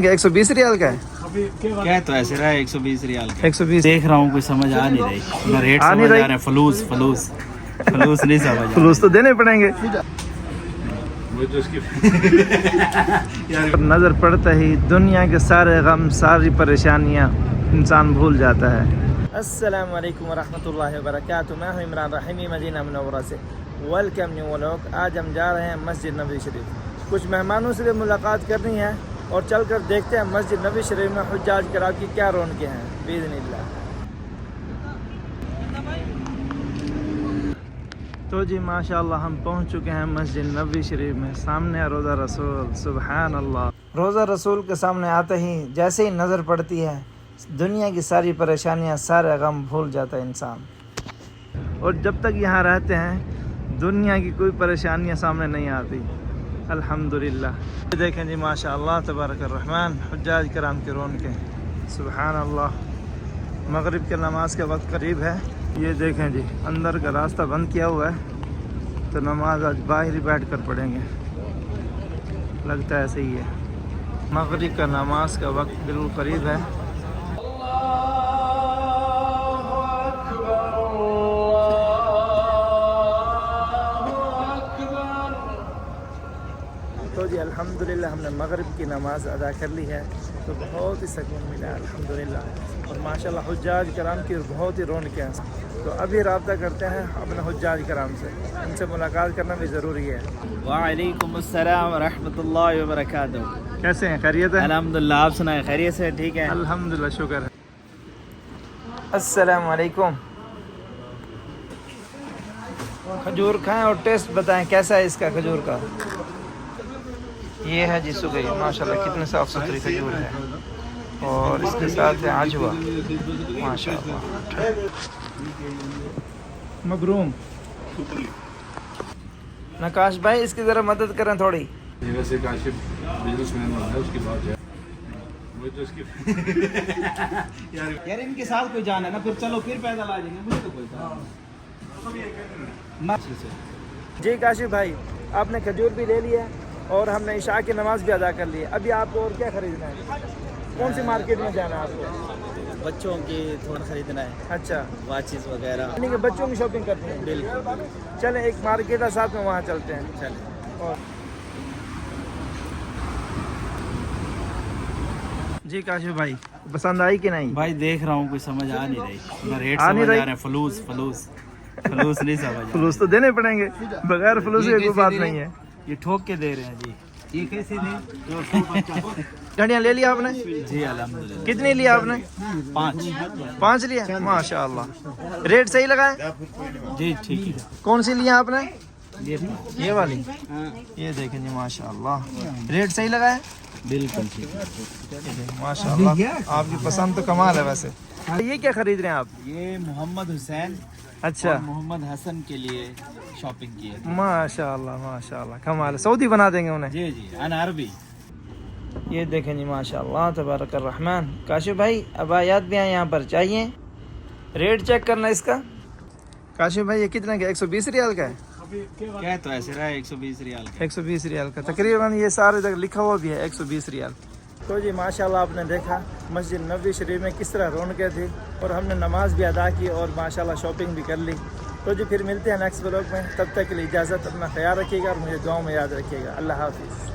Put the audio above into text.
120 ریال کا ہے کیا تو ایسے رہا ہے 120 ریال کا 120 دیکھ رہا ہوں کوئی سمجھ آ نہیں رہی ریٹ سمجھ آ رہے ہیں فلوس نہیں سمجھ فلوس تو دینے پڑیں گے نظر پڑتا ہی دنیا کے سارے غم ساری پریشانیاں انسان بھول جاتا ہے۔ السلام علیکم ورحمۃ اللہ وبرکاتہ، میں ہوں عمران رحیمی مدینہ منورہ سے۔ Welcome new vlog. آج ہم جا رہے ہیں مسجد نبوی شریف، کچھ مہمانوں سے بھی ملاقات کرنی ہے اور چل کر دیکھتے ہیں مسجد نبوی شریف میں حجاج کرام کی کیا رونقیں ہیں باذن اللہ۔ تو جی ماشاءاللہ ہم پہنچ چکے ہیں مسجد نبوی شریف میں، سامنے ہے روضہ رسول۔ سبحان اللہ، روضہ رسول کے سامنے آتے ہی جیسے ہی نظر پڑتی ہے دنیا کی ساری پریشانیاں سارے غم بھول جاتا ہے انسان، اور جب تک یہاں رہتے ہیں دنیا کی کوئی پریشانیاں سامنے نہیں آتی الحمدللہ۔ دیکھیں جی ماشاءاللہ تبارک الرحمن، حجاج کرام کی رونقیں سبحان اللہ۔ مغرب کے نماز کا وقت قریب ہے، یہ دیکھیں جی اندر کا راستہ بند کیا ہوا ہے تو نماز آج باہر ہی بیٹھ کر پڑھیں گے، لگتا ہے ایسے ہی ہے۔ مغرب کا نماز کا وقت بالکل قریب ہے۔ تو جی الحمدللہ ہم نے مغرب کی نماز ادا کر لی ہے تو بہت ہی سکون ملا الحمدللہ، اور ماشاءاللہ حجاج کرام کی بہت ہی رونقیں ہیں۔ تو ابھی رابطہ کرتے ہیں اپنے حجاج کرام سے، ان سے ملاقات کرنا بھی ضروری ہے۔ وعلیکم السلام ورحمۃ اللہ وبرکاتہ۔ کیسے ہیں؟ خیریت ہے؟ الحمدللہ، آپ سنائیں خیریت سے؟ ٹھیک ہے الحمدللہ، شکر ہے۔ السلام علیکم۔ کھجور کھائیں اور ٹیسٹ بتائیں کیسا ہے اس کا کھجور کا۔ یہ ہے جی سگئی، ماشاءاللہ کتنے صاف ستھری کھجور ہے، اور اس کے ساتھ ہے عجوہ ماشاءاللہ۔ مغروم نقاش بھائی اس کی ذرا مدد کریں تھوڑی۔ ویسے کاشف بزنس مین ہے، اس کی بات ہے یار ان کے ساتھ کوئی جانا ہے نا، پھر چلو پھر پیدل آ جائیں گے، مجھے تو کوئی جی کاشف بھائی، آپ نے کھجور بھی لے لیا اور ہم نے عشاء کی نماز بھی ادا کر لی ہے، ابھی آپ کو اور کیا خریدنا ہے؟ کون سی مارکیٹ میں جانا ہے آپ کو؟ بچوں کی تھوڑا خریدنا ہے، اچھا، واچز وغیرہ۔ یعنی کہ بچوں کی شاپنگ کرتے ہیں؟ بالکل، چلیں ایک مارکیٹ ہے ساتھ میں، وہاں چلتے ہیں۔ چلیں۔ اور جی کاشف بھائی پسند آئی کہ نہیں؟ بھائی دیکھ رہا ہوں کوئی سمجھ آ نہیں رہی ریٹ آ نہیں سمجھ رہی؟ آ رہے ہیں فلوس نہیں سمجھ فلوس تو دینے پڑیں گے، بغیر فلوس کی کوئی بات نہیں ہے۔ یہ ٹھوک کے دے رہے ہیں جی۔ یہ کیسے دیں؟ گھڑیاں لے لیا آپ نے؟ جی الحمدللہ۔ کتنی لیا آپ نے؟ 5 لیا، ماشاء اللہ۔ ریٹ صحیح لگا ہے؟ جی ٹھیک ہے۔ کون سی لیا آپ نے؟ یہ یہ والی، یہ دیکھیں جی ماشاء اللہ، ریٹ صحیح لگا ہے؟ بالکل ٹھیک ہے۔ ماشاء اللہ، آپ کی پسند تو کمال ہے ویسے۔ یہ کیا خرید رہے ہیں آپ؟ یہ محمد حسین اچھا، اور محمد حسن کے لیے شاپنگ کی ہے۔ ماشاء اللہ کمال ہے، سعودی بنا دیں گے انہیں۔ جی جی ان عربی۔ یہ دیکھیں جی ماشاء اللہ تبارک الرحمن۔ کاشف بھائی عبایات بھی ہیں یہاں پر، چاہیے؟ ریٹ چیک کرنا اس کا۔ کاشف بھائی یہ کتنے کا؟ 120 ریال کا ہے؟ کیا تو ایسے رہا ہے 120 ریال کا 120 ریال کا تقریباً، یہ سارے تک لکھا ہوا بھی ہے 120 ریال۔ تو جی ماشاءاللہ آپ نے دیکھا مسجد نبوی شریف میں کس طرح رونقیں تھی، اور ہم نے نماز بھی ادا کی اور ماشاءاللہ شاپنگ بھی کر لی۔ تو جی پھر ملتے ہیں نیکسٹ ولاگ میں، تب تک کے لیے اجازت، اپنا خیال رکھیے گا اور مجھے دعاؤں میں یاد رکھیے گا۔ اللہ حافظ۔